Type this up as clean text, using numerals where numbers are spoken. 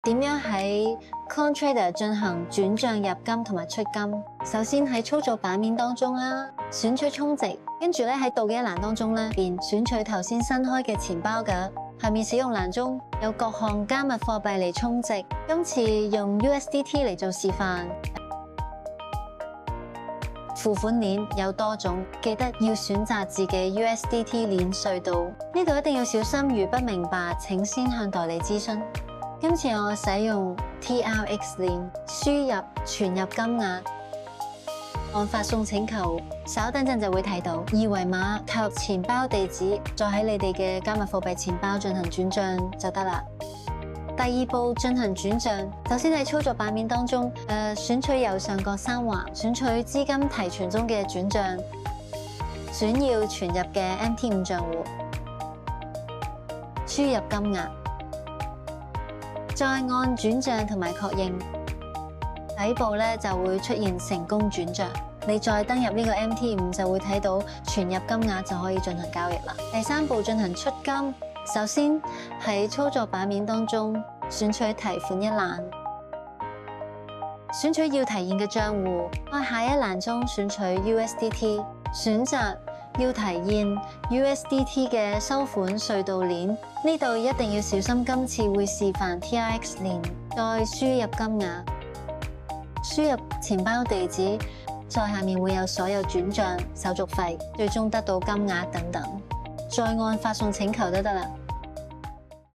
點樣喺 CoinTrader 進行轉賬入金同埋出金？首先喺操作版面當中啦，選取充值，跟住咧喺倒記一欄當中咧，便選取頭先新開嘅錢包格。下面使用欄中有各項加密貨幣嚟充值，今次用 USDT 嚟做示範。付款鏈有多種，記得要選擇自己 USDT 鏈隧道。呢度一定要小心，如不明白，請先向代理諮詢。今次我使用 TRX 鏈，輸入存入金額，按發送請求，稍等陣就會睇到二維碼及錢包地址，再喺你哋嘅加密貨幣錢包進行轉賬就得啦。第二步進行轉賬，首先喺操作版面當中，選取右上角三橫，選取資金提存中嘅轉賬，選要存入嘅 MT5 賬戶，輸入金額。再按轉賬同埋確認，底部咧就會出現成功轉賬。你再登入呢個 MT5 就會睇到存入金額就可以進行交易啦。第三步進行出金，首先喺操作版面當中選取提款一欄，選取要提現嘅賬戶，喺下一欄中選取 USDT， 選擇要提現 USDT 嘅收款隧道鏈，呢度一定要小心，今次會示範 TRX 鏈。再輸入金額，輸入錢包地址，再下面會有所有轉賬手續費，最終得到金額等等，再按發送請求都得啦。